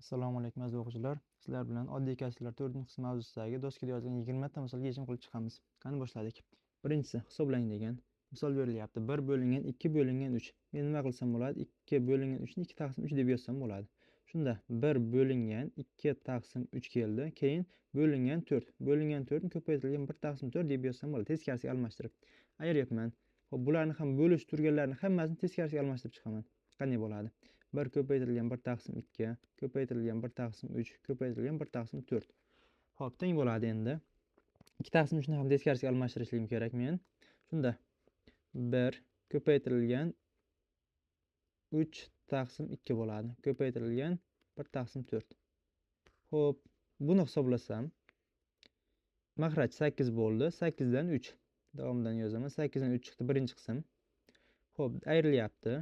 Assalomu alaykum aziz o'quvchilar. Sizlar bilan oddiy kasrlar 4-qism mavzusidagi doskaga yozilgan 20 ta misolga yechim qilib chiqamiz. Qani boshladik. Birinchisi hisoblang degan misol berilyapti. 1 bo'lingan 2 bo'lingan 3. Men nima qilsam bo'ladi? 2 bo'lingan 3 ni 2 taqsim 3 deb yozsam bo'ladi. Shunda 1 bo'lingan 2 taqsim 3 keldi. Keyin bo'lingan 4. Bo'lingan 4 ni ko'paytirilgan 1 taqsim 4 deb yozsam bo'ladi. Teskarisiga almashtirib. Ayryapman. Xo'p, bularni ham bo'lish turganlarini hammasini teskarisiga almashtirib chiqaman. Qanday bo'ladi? 1 ko'paytirilgan 1 taqsim 2, ko'paytirilgan 1 taqsim 3, ko'paytirilgan 1 taqsim 4. Xo'p, teng bo'ladi endi. 2 taqsim 3 ni ham teskarisiga almashtirishim kerak men. Shunda 1 ko'paytirilgan 3 taqsim 2 bo'ladi. Ko'paytirilgan 1 taqsim 4. Xo'p, buni hisoblasam makhraj 8 bo'ldi. 8 dan 3. Davomidan yozaman. 8 dan 3 chiqdi birinchi qism. Xo'p, ayrilyapti.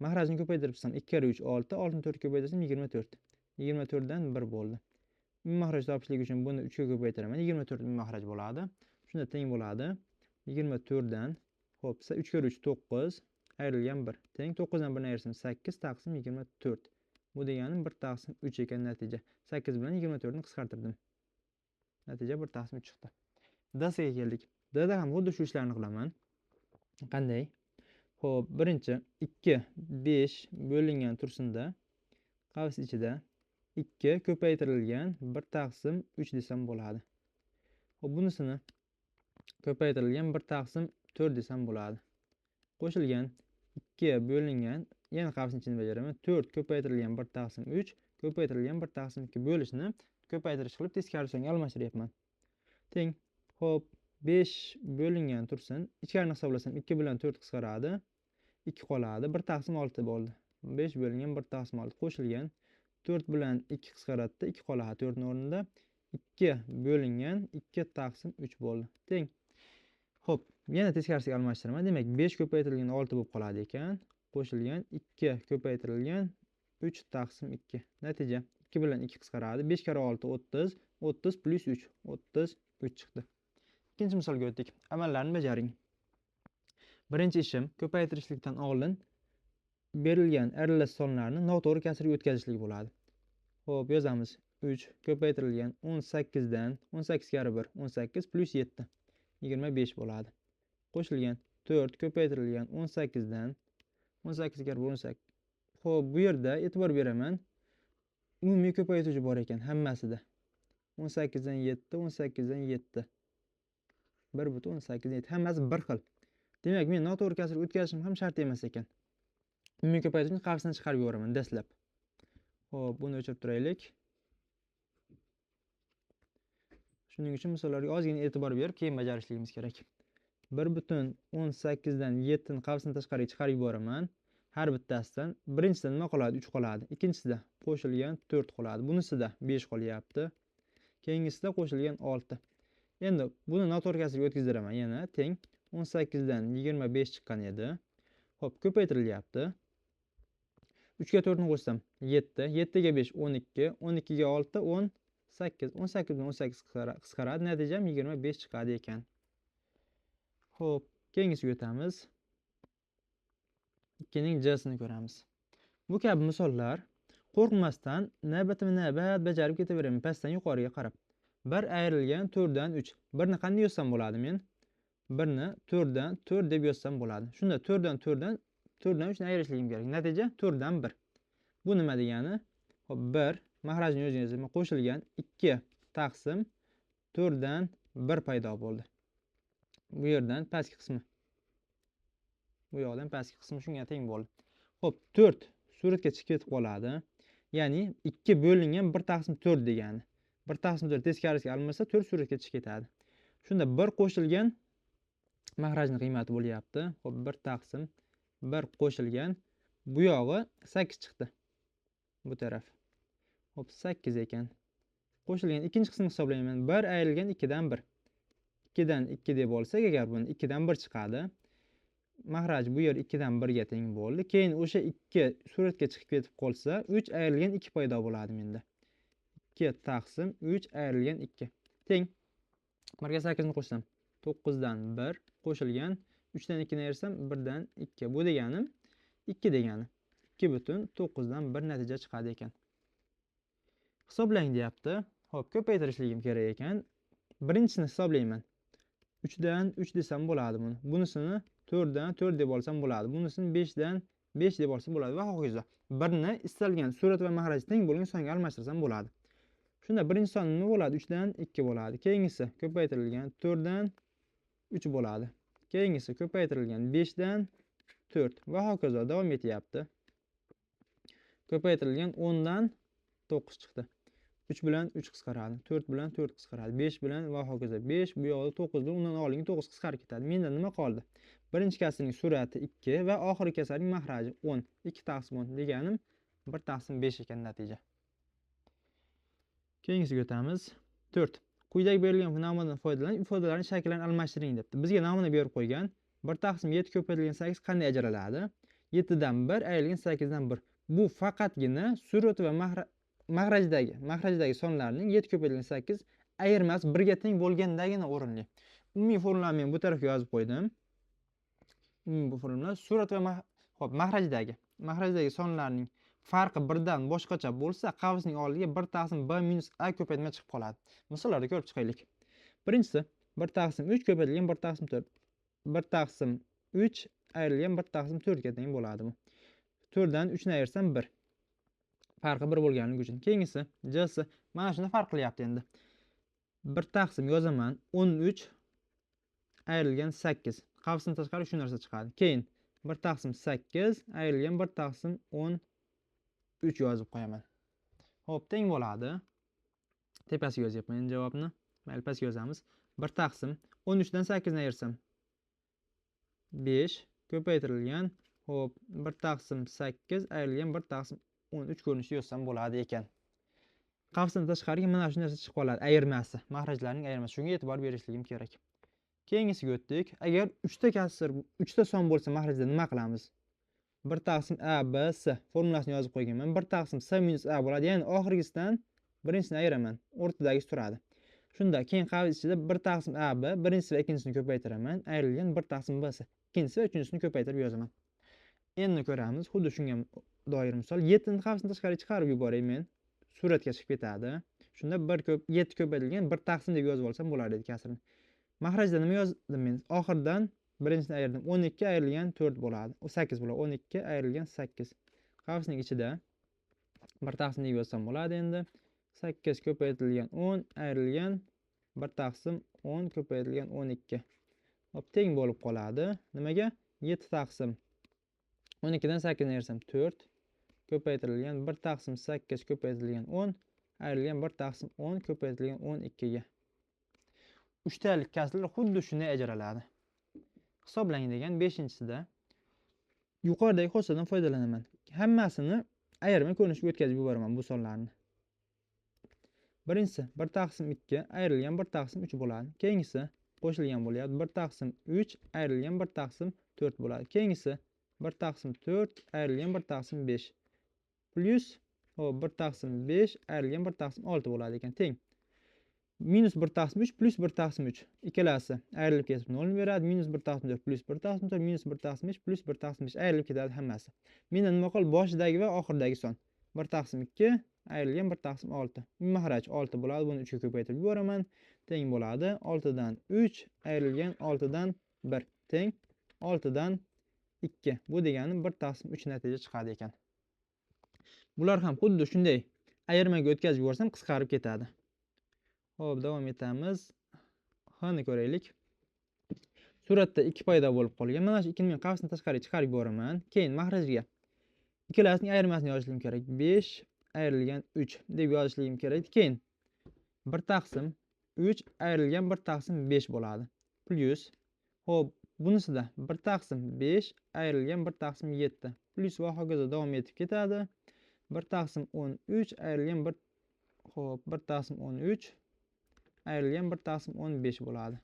Mahrajni ko'paytiribsam 2 kere 3 6, 6 ni 4 ga ko'paytirsam 24. 24 dan 1 bo'ldi. Mahraj topishlik uchun buni 3 ga ko'paytiraman. 24 mahraj bo'ladi. Shunda teng bo'ladi. 24 dan xo'p, 3 kere 3 9, ayrilgan 1. Teng 9 dan 1 ni ayirsam 8 taqsim 24. Bu degani 1 taqsim 3 ekan natija. 8 bilan 24 ni qisqartirdim. Natija 1 taqsim 3 chiqdi. Dasiga keldik. Dada ham xuddi shu ishlarni qilaman. Qanday? Xo'p, birinchi 2 5 bo'lingan tursinda qavs ichida 2 ko'paytirilgan 1 taqsim 3 desam bo'ladi. Xo'p, bunisini ko'paytirilgan 1 taqsim 4 desam bo'ladi. Qo'shilgan 2 bo'lingan, yana qavsning ichini bajaraman. 4 ko'paytirilgan 1 taqsim 3 ko'paytirilgan 1 taqsim 2 bo'lishni ko'paytirish qilib teskari songa almashtiryapman. Teng. Xo'p, 5 bo'lingan tursin. Ichkarini hisoblasam 2 bilan 4 qisqaradi. 2 qoladi. 1 taqsim 6 bo'ldi. 5 bo'lingan 1 taqsim 6 qo'shilgan 4 bilan 2 qisqaradida 2 qoladi 4 ning o'rnida. 2 bo'lingan 2 taqsim 3 bo'ldi. Teng. Xo'p, yana teskarisiga almashtiraman. Demak, 5 ko'paytirilgan 6 bo'lib qoladi ekan. Qo'shilgan 2 ko'paytirilgan 3 taqsim 2. Natija 2 bilan 2 qisqaradi. 5 kere 6 30, 30 plus 3, 33 chiqdi. Ikkinchi misolga o'tdik. Amallarni bajaring. Birinchi ishim ko'paytirishlikdan oldin berilgan aralash sonlarni noto'g'ri kasrga o'tkazishlik bo'ladi. Xo'p, yozamiz. 3 ko'paytirilgan 18 dan 18 kare 1 18 plus 7 25 bo'ladi. Qo'shilgan 4 ko'paytirilgan 18 dan 18 kare 1 18. Xo'p, bu yerda e'tibor beraman. Umumiy ko'paytuvchi bor ekan hammasida. 18 dan 7, 18 dan 7. 1.18 hammasi bir xil. Demak, men noto'g'ri kasrga o'tkazishim ham shart emas ekan. Umumiy ko'paytirishni qavsdan chiqarib yuboraman dastlab. Xo'p, buni o'chirib turaylik. Shuning uchun misollarga ozgina e'tibor berib keyin bajarishligimiz kerak. 1.18 dan 7 ni qavsdan tashqariga chiqarib yuboraman. Har bittasidan birinchisida nima qoladi? 3 qoladi. Ikkinchisida qo'shilgan 4 qoladi. Bunisida 5 qolyapti. Keyingisida qo'shilgan 6. Endi buni noto'g'ri kasrga o'tkaziraman yana. Teng 18 dan 25 chiqqan edi. Xo'p, ko'paytirilyapti. 3 ga 4 ni qo'shsam 7, 7 ga 5 12, 12 ga 6 18, 18 bilan 18 qisqaradi. Natijam 25 chiqadi ekan. Xo'p, keyingisiga o'tamiz. 2 ning J'sini ko'ramiz. Bu kabi misollar qo'rqmasdan navbatma-navbat bajarib ketaveraman pastdan yuqoriga qarab. 1 ayrilgan 4 dan 3. 1 ni qanday yozsam bo'ladi men? 1 ni 4 dan 4 deb yozsam bo'ladi. Shunda 4 dan 3 ni ayirishligim kerak. Natija 4 dan 1. Bu nima degani? Xo'p, 1 mahrajni o'zini yozaman. Qo'shilgan 2 taqsim 4 dan 1 paydo bo'ldi. Bu yerdan pastki qismi. Bu yoqdan pastki qismi shunga teng bo'ldi. Xo'p, 4 suratga chiqib ketib qoladi. Ya'ni 2 bo'lingan 1 taqsim 4 degani. 1 taqsim 4 teskarisiga almasa 4 suratga chiqib ketadi. Shunda 1 qo'shilgan mahrajning qiymati bo'lyapti. Xo'p, 1 taqsim 1 qo'shilgan bu yog'i 8 chiqdi. Bu taraf. Xo'p, 8 ekan. Qo'shilgan ikkinchi qismini hisoblayman. 1 ayrilgan 2 dan 1. 2 dan 2 deb olsak agar buni 2 dan 1 chiqadi. Mahraj bu yer 2 dan 1 ga teng bo'ldi. Keyin o'sha 2 suratga chiqib ketib qolsa, 3 ayrilgan 2 paydo bo'ladi menda. 2 taqsim 3 ayrilgan 2. Teng. 1 ga 8 ni qo'shsam 9 dan 1 qo'shilgan 3 dan 2 ni ayirsam 1 dan 2. Bu deganim 2 degani. 2.9 dan 1 natija chiqadi ekan. Hisoblang deyapti. Xo'p, ko'paytirishligim kerak ekan. Birinchisini hisoblayman. 3 dan 3 desam bo'ladi buni. Bunisini 4 dan 4 deb olsam bo'ladi. Bunisini 5 dan 5 deb olsam bo'ladi va hokazo. Birni istalgan surat va mahraj teng bo'lgan songa almashtirsam bo'ladi. Shunda birinchi son nima bo'ladi? 3 dan 2 bo'ladi. Keyingisi ko'paytirilgan 4 dan 3 bo'ladi. Keyingisi ko'paytirilgan 5 dan 4 va hokazo davom etyapti. Ko'paytirilgan 10 dan 9 chiqdi. 3 bilan 3 qisqaradi, 4 bilan 4 qisqaradi, 5 bilan va hokazo. 5 bu yoqda 9 bilan undan oldingi 9 qisqarib ketadi. Menda nima qoldi? Birinchi kasrning surati 2 va oxirgi kasrning mahraji 10. 2 taqsim 10 deganim 1 taqsim 5 ekan natija. Keyingisiga o'tamiz. 4. Quyidagi berilgan namunadan foydalanib ifodalarning shaklarini almashtiring debdi. Bizga namuna berib qo'ygan. 1 taqsim 7 ko'paytirilgan 8 qanday ajraladi? 7 dan 1 ayrilgan 8 dan 1. Bu faqatgina surat va mahrajdagi sonlarning 7 ko'paytirilgan 8 ayirmasi 1 ga teng bo'lgandagina o'rinli. Umumiy formulamni men bu tarafga yozib qo'ydim. Bu formula surat va mahrajdagi sonlarning farqi 1 dan boshqacha bo'lsa, qavsning oldiga 1 taqsim b minus a ko'paytma chiqib qoladi. Misollarda ko'rib chiqaylik. Birinchisi 1 taqsim 3 ko'paytirilgan 1 taqsim 4. 1 taqsim 3 ayrilgan 1 taqsim 4 ga teng bo'ladi bu. 4 dan 3 ni ayirsam 1. Farqi 1 bo'lganligi uchun. Keyingisi C'si mana shuni farq qilyapti endi. 1 taqsim yozaman 13 ayrilgan 8. Qavsdan tashqari shu narsa chiqadi. Keyin 1 taqsim 8 ayrilgan 1 taqsim 13 yozib qo'yaman. Xo'p, teng bo'ladi. Tepasiga yozyapman endi javobni. Mayli, pastga yozamiz. 1 taqsim 13 dan 8 ni ayirsam 5 ko'paytirilgan. Xo'p, 1 taqsim 8 ayrilgan 1 taqsim 13 ko'rinishida yozsam bo'ladi ekan. Qavsdan tashqariga mana shu narsa chiqib qoladi. Ayirmasi, mahrajlarning ayirmasi. Shunga e'tibor berishligim kerak. Keyingisiga o'tdik. Agar 3 ta kasr, 3 ta son bo'lsa mahrajda nima qilamiz? 1 taqsim a, b, s formulasini yozib qo'yganman. 1 taqsim s minus a bo'ladi. Ya'ni oxirgisidan birinchisini ayiraman. O'rtadagisi turadi. Shunda keyin qavs ichida 1 taqsim a, b, birinchisi va ikkinchisini ko'paytiraman. Ayrilgan 1 taqsim b, s. Ikkinchisi va uchinchisini ko'paytirib yozaman. Endi ko'ramiz. Xuddi shunga doir misol. 7 ni qavsdan tashqari chiqarib yuboray men. Suratga chiqib ketadi. Shunda 7 ko'paytirilgan 1 taqsim deb yozib olsam bo'lar edi kasrni. Mahrajda nima yozdim men? Oxirdan birinchisini ayirdim. 12 ayrilgan 4 bo'ladi. 8 bo'ladi. 12 ayrilgan 8. Qavsning ichida 1 taqsim deb yozsam bo'ladi endi. 8 ko'paytirilgan 10 ayrilgan 1 taqsim 10 ko'paytirilgan 12. Hop, teng bo'lib qoladi. Nimaga? 7 taqsim 12 dan 8 ni ayirsam 4 ko'paytirilgan 1 taqsim 8 ko'paytirilgan 10 ayrilgan 1 taqsim 10 ko'paytirilgan 12 ga. Uchtalik kasrlar xuddi shunday ajraladi. Hisoblang degan 5-chisida yuqoridagi xossadan foydalanaman. Hammasini ayirma ko'rinishga o'tkazib yuboraman bu sonlarni. Birinchisi 1 taqsim 2 ayrilgan 1 taqsim 3 bo'ladi. Keyingisi qo'shilgan bo'lyapti. 1 taqsim 3 ayrilgan 1 taqsim 4 bo'ladi. Keyingisi 1 taqsim 4 ayrilgan 1 taqsim 5 plus 1 taqsim 5 ayrilgan 1 taqsim 6 bo'ladi ekan. Teng. Minus 1 taqsim 3 plus 1 taqsim 3. Ikkalasi ayrilib ketib 0 beradi. Minus 1 taqsim 4 plus 1 taqsim 4 minus 1 taqsim 5 plus 1 taqsim 5 ayrilib ketadi hammasi. Menda nima qoldi? Boshidagi va oxirdagi son. 1 taqsim 2 ayrilgan 1 taqsim 6. Mahraj 6 bo'ladi. Buni 3 ga ko'paytirib yuboraman. Teng bo'ladi. 6 dan 3 ayrilgan 6 dan 1 teng 6 dan 2. Bu degani 1 taqsim 3 natija chiqadi ekan. Bular ham xuddi shunday ayirmaga o'tkazib yuborsam qisqarib ketadi. Xo'p, davom etamiz. Hni ko'raylik. Suratda 2 paydo bo'lib qolgan. Mana shu 2 ni men qavsdan tashqariga chiqarib yuboraman. Keyin mahrajga ikkalasining ayirmasini yozishim kerak. 5 ayrilgan 3 deb yozishim kerak. Keyin 1 taqsim 3 ayrilgan 1 taqsim 5 bo'ladi. Plus xo'p, bunisida 1 taqsim 5 ayrilgan 1 taqsim 7 plus va hokazo davom etib ketadi. 1 taqsim 13 ayrilgan 1 xo'p 1 taqsim 13 ayrilgan 1 taqsim 15 bo'ladi.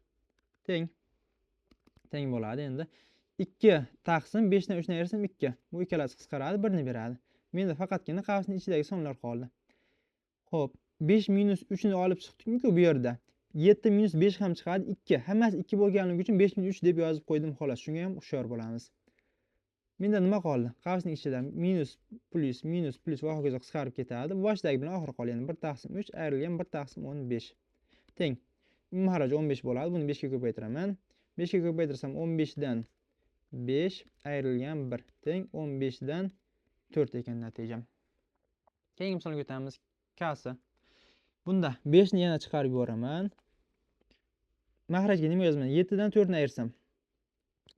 Teng bo'ladi endi. 2 taqsim 5 dan 3 ni ayirsam 2. Bu ikkalasi qisqaradi, 1 ni beradi. Menda faqatgina qavsning ichidagi sonlar qoldi. Xo'p, 5 minus 3 ni olib chiqdik-ku bu yerda. 7 minus 5 ham chiqadi 2. Hammasi 2 bo'lganligi uchun 5 minus 3 deb yozib qo'ydim xolos. Shunga ham hushyor bo'lamiz. Menda nima qoldi? Qavsning ichidan minus plus va hokazo qisqarib ketadi. Boshdagi bilan oxiri qoladi. 1 taqsim 3 ayrilgan 1 taqsim 15 teng. Mahraj 15 bo'ladi. Buni 5 ga ko'paytiraman. 5 ga ko'paytirsam 15 dan 5 ayrilgan 1 teng 15 dan 4 ekan natijam. Keyingi misolga o'tamiz. K'si. Bunda 5 ni yana chiqarib yuboraman. Mahrajga nima yozaman? 7 dan 4 ni ayirsam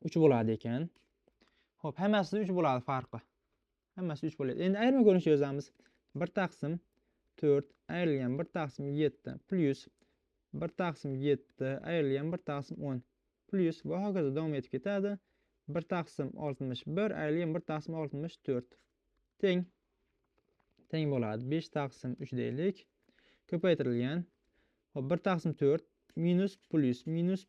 3 bo'ladi ekan. Xo'p, hammasi 3 bo'ladi farqi. Hammasi 3 bo'ladi. Endi ayirma ko'rinishda yozamiz. 1 taqsim 4 ayrilgan 1 taqsim 7 plus 1 taqsim 7 ayrilgan 1 taqsim 10 plus va hokazo davom etib ketadi. 1 taqsim 61 ayrilgan 1 taqsim 64 teng bo'ladi. 5 taqsim 3 deylik. Ko'paytirilgan. Xo'p, 1 taqsim 4 minus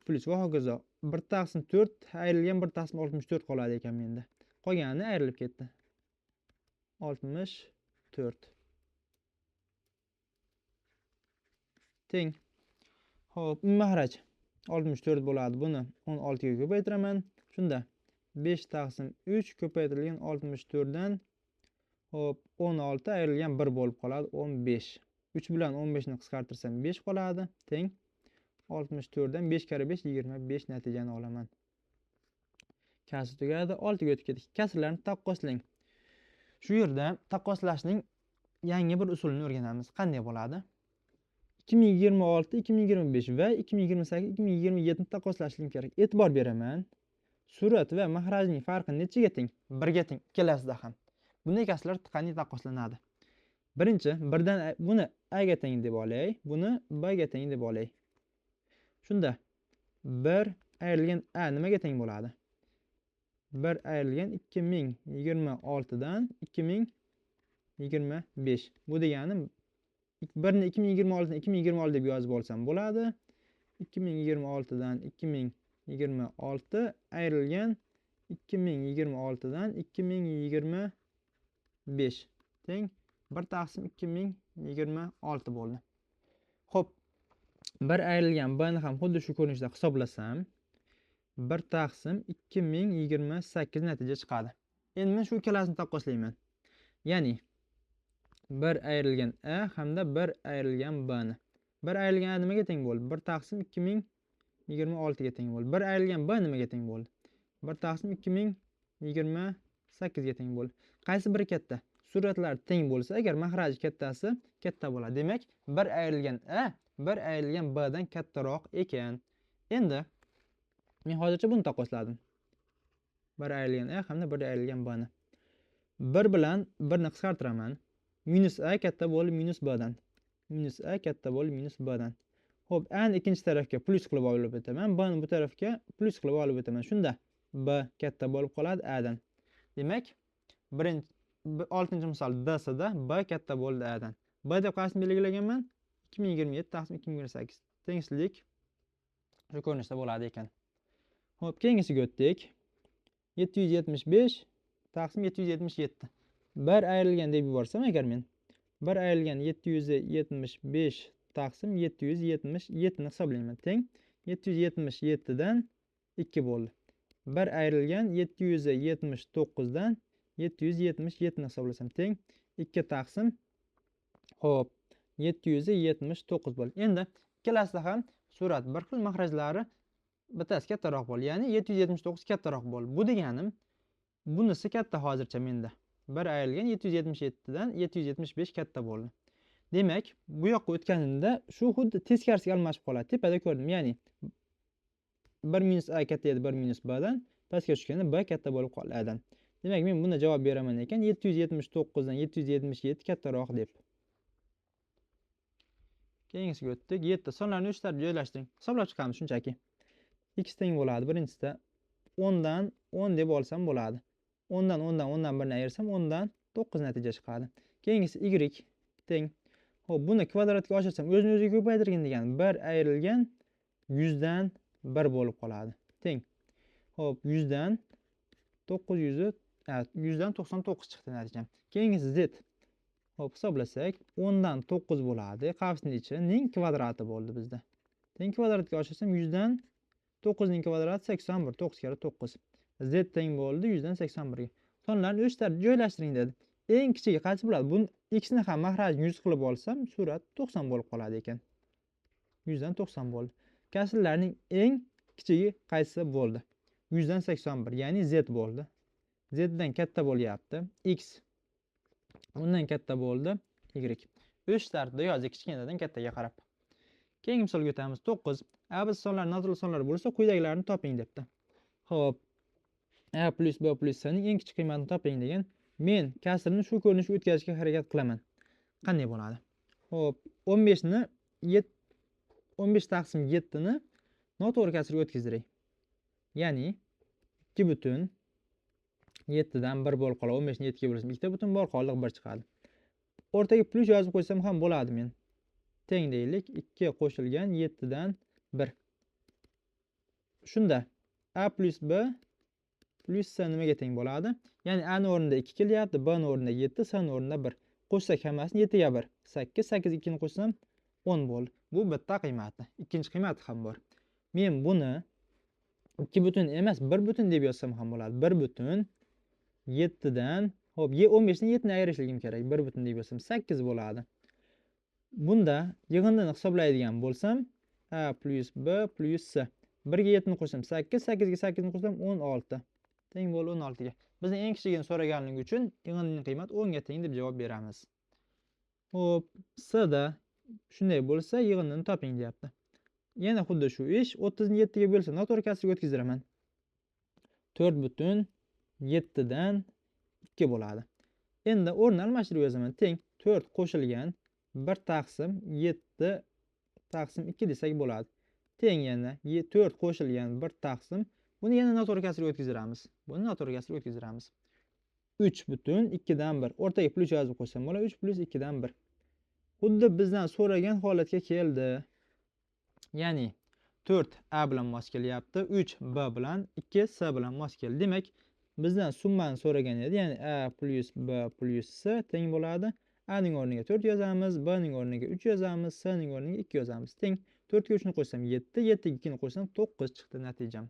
plus va hokazo 1 taqsim 4 ayrilgan 1 taqsim 64 qoladi ekan menda. Qolgani ayrilib ketdi. 64 teng. Xo'p, mahraj 64 bo'ladi. Buni 16 ga ko'paytiraman. Shunda 5 taqsim 3 ko'paytirilgan 64 dan xo'p 16 ayrilgan 1 bo'lib qoladi 15. 3 bilan 15 ni qisqartirsam 5 qoladi. Teng 64 dan 5 kare 5 25 natijani olaman. K'si tugadi. 6 ga o'tib ketdik. Kasrlarni taqqoslang. Shu yerda taqqoslashning yangi bir usulini o'rganamiz. Qanday bo'ladi? 2026, 2025 va 2028, 2027 ni taqqoslashim kerak. E'tibor beraman. Surat va mahrajning farqi nechaga teng? 1 ga teng. Ikkalasida ham. Bunday kasrlar qanday taqqoslanadi? Birinchi, buni A ga teng deb olay, buni B ga teng deb olay. Shunda 1 ayrilgan A nimaga teng bo'ladi? 1 ayrilgan 2026 dan 2025. Bu degani 1 ni 2026 dan 2026 deb yozib olsam bo'ladi. 2026 dan 2026 ayrilgan 2026 dan 2025 teng 1 taqsim 2026 bo'ldi. Xo'p, 1 ayrilgan B ni ham xuddi shu ko'rinishda hisoblasam 1 taqsim 2028 natija chiqadi. Endi men shu ikkalasini taqqoslayman. Ya'ni 1 ayrilgan A hamda 1 ayrilgan B ni. 1 ayrilgan A nimaga teng bo'ldi? 1 taqsim 2026 ga teng bo'ldi. 1 ayrilgan B nimaga teng bo'ldi? 1 taqsim 2028 ga teng bo'ldi. Qaysi biri katta? Suratlar teng bo'lsa, agar mahraji kattasi katta bo'ladi. Demak, 1 ayrilgan A 1 ayrilgan B dan kattaroq ekan. Endi men hozircha buni taqqosladim. 1 ayrilgan A hamda 1 ayrilgan B ni. 1 bilan 1 ni qisqartiraman. Minus A katta bo'lib minus B dan. Minus A katta bo'lib minus B dan. Xo'p, A ni ikkinchi tarafga plus qilib olib o'taman. B ni bu tarafga plus qilib olib o'taman. Shunda B katta bo'lib qoladi A dan. Demak, 6-chi misol D sida B katta bo'ldi A dan. B deb qaysini belgilaganman? 2027 taqsim 2028. Tengsizlik shu ko'rinishda bo'ladi ekan. Xo'p, keyingisiga o'tdik. 775 taqsim 777. 1 ayrilgan deb yuborsam agar men 1 ayrilgan 775 taqsim 777 ni hisoblayman. Teng 777 dan 2 bo'ldi. 1 ayrilgan 779 dan 777 ni hisoblasam teng 2 taqsim xo'p 779 bo'ldi. Endi ikkalasida ham surat bir xil, mahrajlari bittasi kattaroq bo'ldi. Ya'ni 779 kattaroq bo'ldi. Bu deganim bunisi katta hozircha menda. 1 ayrilgan 777 dan 775 katta bo'ldi. Demak, bu yoqqa o'tganimda shu xuddi teskarisiga almashib qoladi. Tepada ko'rdim. Ya'ni 1 minus A katta edi 1 minus B dan, pastga tushganda B katta bo'lib qoladi A dan. Demak, men bunda javob beraman ekan 779 dan 777 kattaroq deb. Keyingisiga o'tdik. 7. Sonlarni 3 tarafga joylashtiring. Hisoblab chiqamiz shunchaki. X teng bo'ladi. Birinchisida 10 dan 10 deb olsam bo'ladi. 10 dan 1 ni ayirsam 10 dan 9 natija chiqadi. Keyingisi y teng. Xo'p, buni kvadratga oshirsam o'zini o'ziga ko'paytirgin degani 1 ayrilgan 100 dan 1 bo'lib qoladi. Teng. Xo'p, 100 dan 99 chiqdi natijam. Keyingisi z. Xo'p, hisoblasak 10 dan 9 bo'ladi. Qavsning ichining kvadrati bo'ldi bizda. Teng kvadratga oshirsam 100 dan 9 ning kvadrati 81. 9 kare 9. Z teng bo'ldi 100 dan 81 ga. sonlarni o'sha tarafga joylashtiring dedi. Eng kichigi qaysi bo'ladi? Buni x ni ham mahrajini 100 qilib olsam, surat 90 bo'lib qoladi ekan. 100 dan 90 bo'ldi. Kasrlarning eng kichigi qaysi bo'ldi? 100 dan 81, ya'ni z bo'ldi. Z dan katta bo'lyapti. X undan katta bo'ldi. Y. O'sha tarafda yozik kichkinadan kattaga qarab. Keyingi misolga o'tamiz. 9. Abs sonlar natural sonlar bo'lsa, quyidagilarni toping debdi. Xo'p. A plus B plus C ning eng kichik qiymatini toping degan. Men kasrni shu ko'rinishga o'tkazishga harakat qilaman. Qanday bo'ladi? Xo'p, 15 ni 15 taqsim 7 ni noto'g'ri kasrga o'tkazdiray. Ya'ni 2,7 dan 1 bo'lib qoladi. 15 ni 7 ga bo'lsam 2 butun bor qoldi 1 chiqadi. O'rtaga plus yozib qo'ysam ham bo'ladi men. Teng deylik 2 qo'shilgan 7 dan 1. Shunda A plus B plus C nimaga teng bo'ladi? Ya'ni A ning o'rnida 2 kelyapti, B ning o'rnida 7, C ning o'rnida 1. Qo'shsak hammasini 7 ga 1. 8, 8 2 ni qo'shsam 10 bo'ldi. Bu bitta qiymati. Ikkinchi qiymati ham bor. Men buni 2 butun emas, 1 butun deb yozsam ham bo'ladi. 1 butun 7 dan, hop, 15 ni 7 ni ayirishligim kerak. 1 butun deb yozsam 8 bo'ladi. Bunda yig'indini hisoblaydigan bo'lsam, A plus B plus C. 1 ga 7 ni qo'shsam 8, 8 ga 8 ni qo'shsam 16. Teng bo'ldi 16 ga. Bizning eng kichigini so'raganligi uchun yig'inning qiymati 10 ga teng deb javob beramiz. Hop, C da shunday bo'lsa, yig'inini toping deyapti. Yana xuddi shu ish 30 ni 7 ga bo'lsa, noto'g'ri kasrga o'tkaziraman. 4 butun 7 dan 2 bo'ladi. Endi o'rni almashtirib yozaman. Teng 4 qo'shilgan 1 taqsim 7 taqsim 2 desak bo'ladi. Teng yana 4 qo'shilgan 1 taqsim. Buni yana noto'g'ri kasrga o'tkazamiz. 3 butun 2 dan 1. O'rtaga plus yozib qo'ysam bo'ladi. 3 plus 2 dan 1. Xuddi bizdan so'ragan holatga keldi. Ya'ni 4 A bilan mos kelyapti, 3 B bilan, 2 C bilan mos keldi. Demak, bizdan summani so'ragan edi. Ya'ni A plus B plus C teng bo'ladi. A ning o'rniga 4 yozamiz, B ning o'rniga 3 yozamiz, C ning o'rniga 2 yozamiz. Teng 4 ga 3 ni qo'shsam 7, 7 ga 2 ni qo'shsam 9 chiqdi natijam.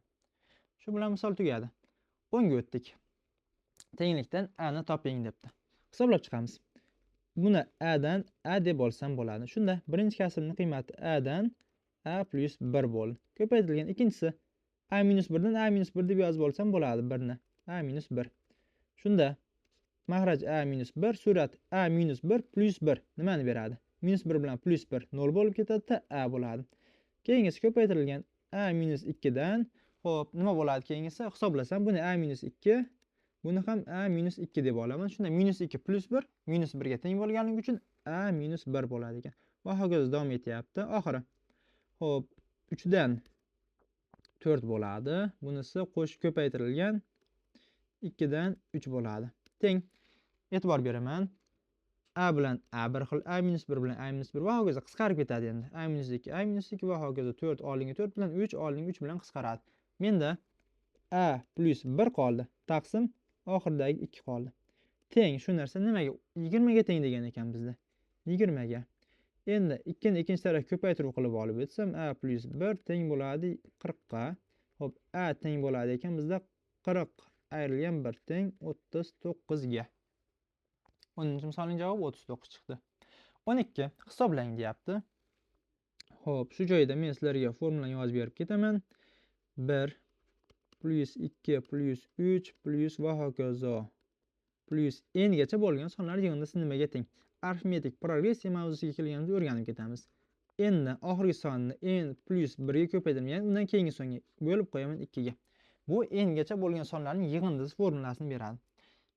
Shu bilan misol tugadi. 10 ga o'tdik. Tenglikdan A ni toping debdi. Hisoblab chiqamiz. Buni A dan A deb olsam bo'ladi. Shunda birinchi kasrning qiymati A dan A plus 1 bo'ldi. Ko'paytirilgan ikkinchisi A minus 1 dan A minus 1 deb yozib olsam bo'ladi 1 ni. A minus 1. Shunda mahraj A minus 1, surat A minus 1 plus 1 nimani beradi? Minus 1 bilan plus 1 0 bo'lib ketadi, A bo'ladi. Keyingisi ko'paytirilgan A minus 2 dan, hop, nima bo'ladi keyingisi? Hisoblasam, buni A minus 2, buni ham A minus 2 deb olaman. Shunda minus 2 plus 1 minus 1 ga teng bo'lganligi uchun A minus 1 bo'ladi ekan. Va hokazo davom etyapti. Oxiri hop, 3 dan 4 bo'ladi. Bunisi qo'shib ko'paytirilgan 2 dan 3 bo'ladi. Teng. E'tibor beraman. A bilan A bir xil, A minus 1 bilan A minus 1 va hokazo qisqarib ketadi endi. A minus 2, A minus 2 va hokazo 4 oldingi 4 bilan 3 oldingi 3 bilan qisqaradi. Menda A plus 1 qoldi. Taqsim oxiridagi 2 qoldi. Teng shu narsa nimaga? 20 ga teng degan ekan bizda. 20 ga. Endi 2 ni ikkinchi tarafga ko'paytiruv qilib olib o'tsam, A plus 1 teng bo'ladi 40 ga. Hop, A teng bo'ladi ekan bizda 40 ayrilgan 1 teng 39 ga. 10-misolning javobi 39 chiqdi. 12 hisoblang deyapti. Hop, shu joyda men sizlarga formulani yozib berib ketaman. 1 plus 2 plus 3 plus va hokazo plus n gacha bo'lgan sonlar yig'indisi nimaga teng? Arifmetik progressiya mavzusiga kelganimizda o'rganib ketamiz. N ni oxirgi sonni n plus 1 ga ko'paytirib, ya'ni undan keyingi songa bo'lib qo'yaman 2 ga. Bu n gacha bo'lgan sonlarning yig'indisi formulasini beradi.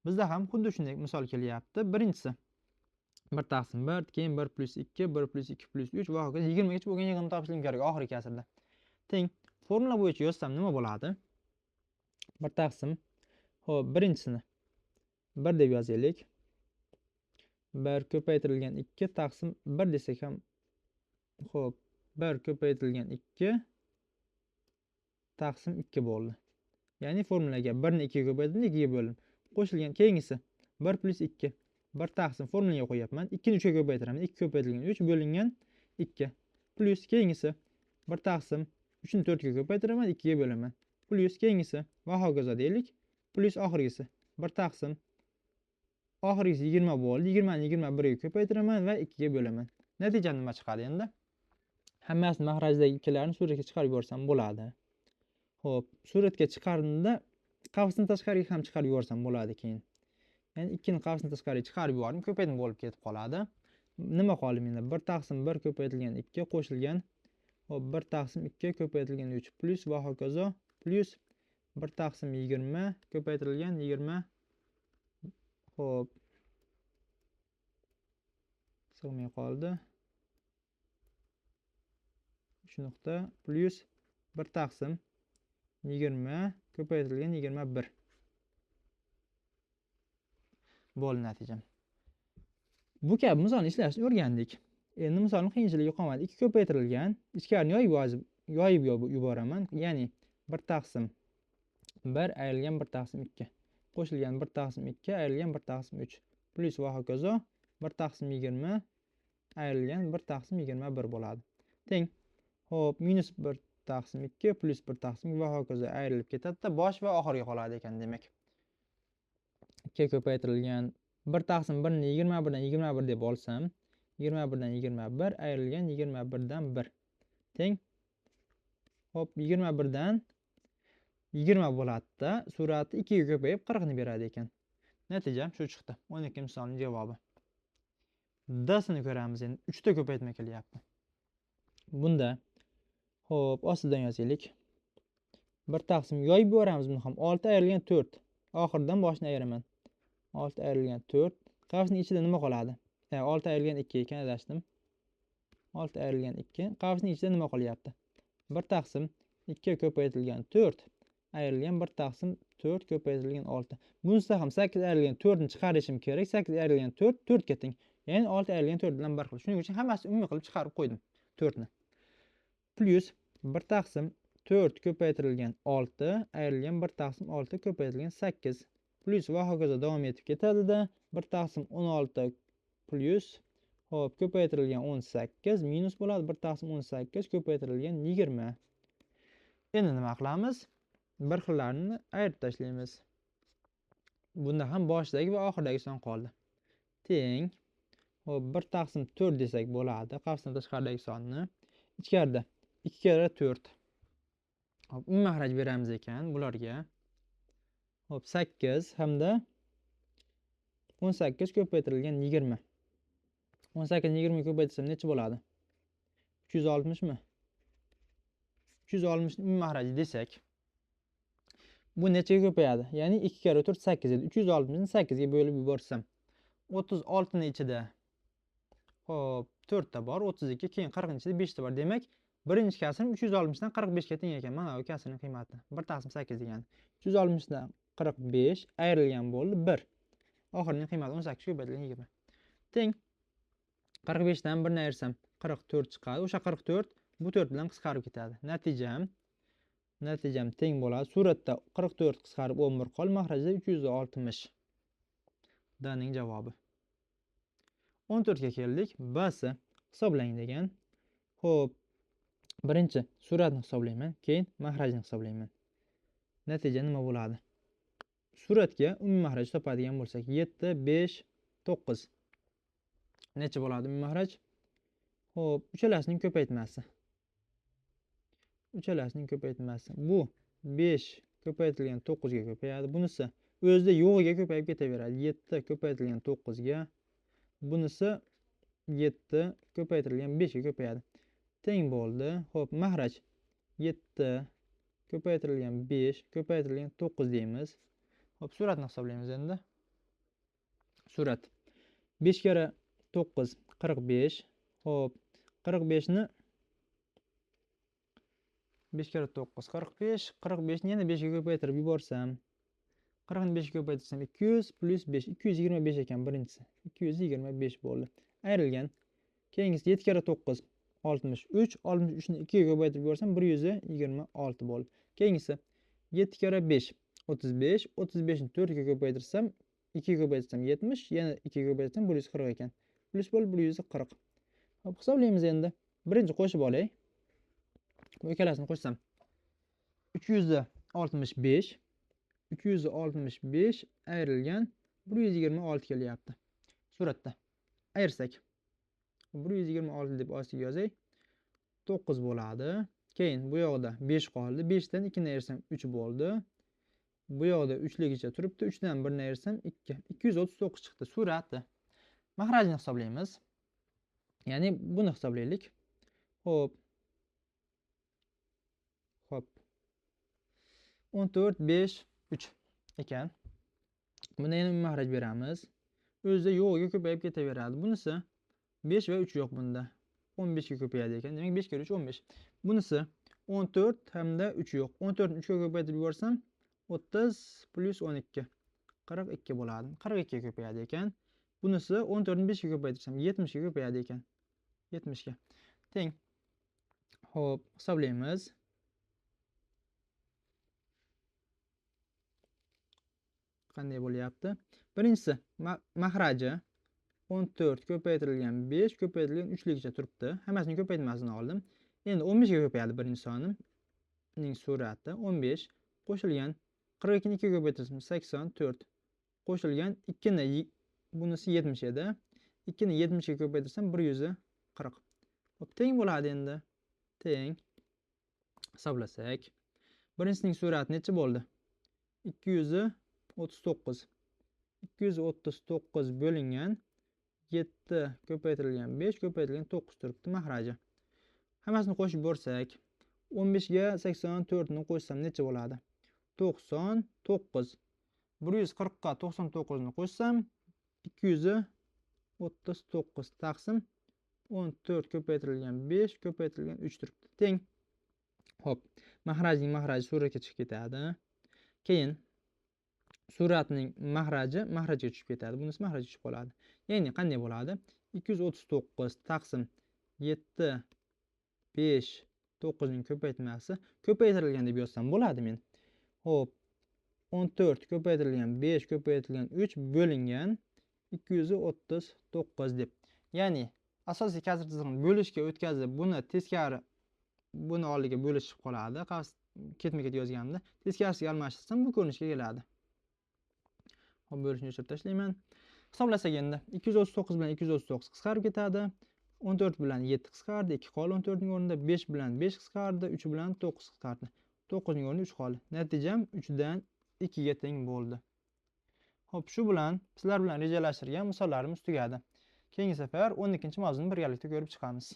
Bizda ham xuddi shunday misol kelyapti. Birinchisi 1 taqsim 1, keyin 1 plus 2, 1 plus 2 plus 3 va hokazo 20 gacha bo'lgan yig'indini topishim kerak oxirgi kasrda. Teng formula bo'yicha yozsam nima bo'ladi? 1 taqsim, hop, birinchisini 1 deb yozaylik. 1 ko'paytirilgan 2 taqsim 1 desak ham, hop, 1 ko'paytirilgan 2 taqsim 2 bo'ldi. Ya'ni formulaga 1 ni 2 ga ko'paytirdim, 2 ga bo'ldim. Qo'shilgan keyingisi 1 plus 2. 1 taqsim formulaga qo'yapman. 2 ni 3 ga ko'paytiraman. 2 ko'paytirilgan 3 bo'lingan 2. Plus keyingisi 1 taqsim 3 ni 4 ga ko'paytiraman, 2 ga bo'laman. Plus keyingisi va hokazo deylik. Plus oxirgisi 1 taqsim oxirgisi 20 bo'ldi. 20 ni 21 ga ko'paytiraman va 2 ga bo'laman. Natija nima chiqadi endi? Hammasini mahrajdagi ikkilarni suratga chiqarib yuborsam bo'ladi. Xo'p, suratga chiqarimda qavsni tashqariga ham chiqarib yuborsam bo'ladi keyin. Ya'ni 2 ni qavsni tashqariga chiqarib yuborim, ko'paytma bo'lib ketib qoladi. Nima qoldi menda? 1 taqsim 1 ko'paytirilgan 2 qo'shilgan. Xo'p, 1 taqsim 2 ko'paytirilgan 3 plus va hokazo plus 1 taqsim 20 ko'paytirilgan 20. Xo'p. Sig'may qoldi. 3 nuqta plus 1 taqsim 20 ko'paytirilgan 21. Bo'ldi natijam. Bu kabi misolni ishlashni o'rgandik. Endi misolning qiyinchiligi qolmadi. 2 ko'paytirilgan, ichkarini yoyib yuboraman. Ya'ni 1 taqsim 1 ayrilgan 1 taqsim 2 qo'shilgan 1 taqsim 2 ayrilgan 1 taqsim 3 plus va hokazo 1 taqsim 20 ayrilgan 1 taqsim 21 bo'ladi. Teng. Xo'p, minus 1 taqsim 2 plus 1 taqsim va hokazo ayrilib ketadi. Bosh va oxirga qoladi ekan demak. 2 ko'paytirilgan 1 taqsim 1 ni 21 dan 21 deb olsam, 21 dan 21 ayrilgan 21 dan 1 teng. Xo'p, 21 dan 20 bo'ladi-da, surati 2 ga ko'payib 40 ni beradi ekan. Natija shu chiqdi. 12 misolning javobi. D sini ko'ramiz endi. 3 ta ko'paytma kelyapti. Bunda xo'p, ostidan yozaylik. 1 taqsim yoyib yuboramiz buni ham. 6 ayrilgan 4. Oxirdan boshni ayiraman. 6 ayrilgan 4. Qavsning ichida nima qoladi? 6 ayrilgan 2 ekan, adashdim. 6 ayrilgan 2. Qavsning ichida nima qolyapti? 1 taqsim 2 ko'paytirilgan 4 ayrilgan 1 taqsim 4 ko'paytirilgan 6. Bunisi ham 8 ayrilgan 4 ni chiqarishim kerak. 8 ayrilgan 4 4 ga teng. Ya'ni 6 ayrilgan 4 bilan 1 xil. Shuning uchun hammasini umumiy qilib chiqarib qo'ydim 4 ni. Plus 1 taqsim 4 ko'paytirilgan 6 ayrilgan 1 taqsim 6 ko'paytirilgan 8 plus va hokazo davom etib ketadi-da. 1 taqsim 16 plus xo'p, ko'paytirilgan 18 minus bo'ladi. 1 taqsim 18 ko'paytirilgan 20. Endi nima qilamiz? Bir xillarni ayirib tashlaymiz. Bunda ham boshdagi va oxirdagi son qoldi. Teng. Xo'p, 1 taqsim 4 desak bo'ladi. Qavsdan tashqaridagi sonni. Ichkarida 2 kara 4. Xo'p, mahraj beramiz ekan bularga. Xo'p, 8 hamda 18 ko'paytirilgan 20. 18 20 ko'paytirsam necha bo'ladi? 360 mi? 360 ni mahraji desak, bu nechaga ko'payadi? Ya'ni 2 kara 4 8 edi. 360 ni 8 ga bo'lib yuborsam, 36 ni ichida xo'p, 4 ta bor, 32, keyin 40 ni ichida 5 ta bor. Demak, birinchi kasrim 360 dan 45 ga teng ekan. Mana bu kasrning qiymati 1 taqsim 8 degani. 360 dan 45 ayrilgan bo'ldi 1. Oxirining qiymati 18 ko'paytirilgan 20. Teng. 45 dan 1 ni ayirsam 44 chiqadi. O'sha 44 bu 4 bilan qisqarib ketadi. Natijam teng bo'ladi. Suratda 44 qisqarib 11 qol, mahrajda 360. D'ning javobi. 14 ga keldik. B'si hisoblang degan. Xo'p, birinchi suratni hisoblayman, keyin mahrajni hisoblayman. Natija nima bo'ladi? Suratga umumiy mahraj topadigan bo'lsak, 7 5 9. Necha bo'ladi umumiy mahraj? Xo'p, uchalasining ko'paytmasi. Bu 5 ko'paytirilgan 9 ga ko'payadi. Bunisi o'zida yo'g'iga ko'payib ketaveradi. 7 ko'paytirilgan 9 ga. Bunisi 7 ko'paytirilgan 5 ga ko'payadi. Teng bo'ldi. Xo'p, mahraj 7 ko'paytirilgan 5 ko'paytirilgan 9 deymiz. Xo'p, suratni hisoblaymiz endi. Surat 5 kara 9 45. Xo'p, 45 ni 5 kara 9 45. 45 ni yana 5 ga ko'paytirib yuborsam, 40 ni 5 ga ko'paytirsam 200 plus 5 225 ekan birinchisi. 225 bo'ldi. Ayrilgan. Keyingisi 7 kara 9 63. 63 ni 2 ga ko'paytirib yuborsam 126 bo'ldi. Keyingisi 7 kara 5 35. 35 ni 4 ga ko'paytirsam 2 ga ko'paytirsam 70, yana 2 ga ko'paytirsam 140 ekan. Plus bo'lib 140. Hop, hisoblaymiz endi. Birinchi qo'shib olay. Bu ikkalasini qo'shsam 365 265 ayrilgan 126 kelyapti. Suratda ayirsak 126 deb ostiga yozay. 9 bo'ladi. Keyin bu yoqda 5 qoldi. 5 dan 2 ni ayirsam 3 bo'ldi. Bu yoqda 3 ligicha turibdi. 3 dan 1 ni ayirsam 2. 239 chiqdi. Surati. Mahrajni hisoblaymiz. Ya'ni buni hisoblaylik. Xo'p. 14 5 3 ekan. Bunda yana mahraj beramiz. O'zida yo'qga ko'payib ketaveradi. Bunisi 5 va 3 yo'q bunda. 15 ga ko'payadi ekan. Demak 5 kere 3 15. Bunisi 14 hamda 3 yo'q. 14 ni 3 ga ko'paytirib yuborsam 30 plus 12 42 bo'ladi. 42 ga ko'payadi ekan. Bunisi 14 ni 5 ga ko'paytirsam 70 ga ko'payadi ekan. 70 ga. Teng. Xo'p, hisoblaymiz. Qanday bo'lyapti? Birinchisi mahraji 14 ko'paytirilgan 5 ko'paytirilgan 3 ligicha turibdi. Hammasini ko'paytmasini oldim. Endi 15 ga ko'payadi birinchi sonning surati. 15 qo'shilgan 42 ni 2 ga ko'paytirsam 84 qo'shilgan 2 ni bunisi 70 edi. 2 ni 70 ga ko'paytirsam 140. Xo'p, teng bo'ladi endi. Teng. Hisoblasak. Birinchisining surati necha bo'ldi? 239. 239 bo'lingan 7 ko'paytirilgan 5 ko'paytirilgan 9 turibdi mahraji. Hammasini qo'shib bo'lsak, 15 ga 84 ni qo'shsam necha bo'ladi? 99. 140 ga 99 ni qo'shsam 239 taqsim 14 ko'paytirilgan 5 ko'paytirilgan 3 turibdi. Teng. Xo'p, mahraji suratga chiqib ketadi. Keyin suratning mahrajga tushib ketadi. Bunisi mahrajga tushib qoladi. Ya'ni qanday bo'ladi? 239 taqsim 7 5 9 ning ko'paytmasi ko'paytirilgan deb yozsam bo'ladi men. Xo'p, 14 ko'paytirilgan 5 ko'paytirilgan 3 bo'lingan 239 deb. Ya'ni asosiy kasr chizig'ini bo'lishga o'tkazib, buni teskari buni oldiga bo'lishib qoladi. Ketma-ket yozganimda teskarisiga almashtirsam bu ko'rinishga keladi. Xo'p, bo'lishni o'chirib tashlayman. Hisoblasak endi 239 bilan 239 qisqarib ketadi. 14 bilan 7 qisqardi, 2 qoldi 14 ning o'rnida, 5 bilan 5 qisqardi, 3 bilan 9 qisqardi. 9 ning o'rnida 3 qoldi. Natijam 3 dan 2 ga teng bo'ldi. Xo'p, shu bilan sizlar bilan rejalashtirgan misollarimiz tugadi. Keyingi safar 12-mavzuni birgalikda ko'rib chiqamiz.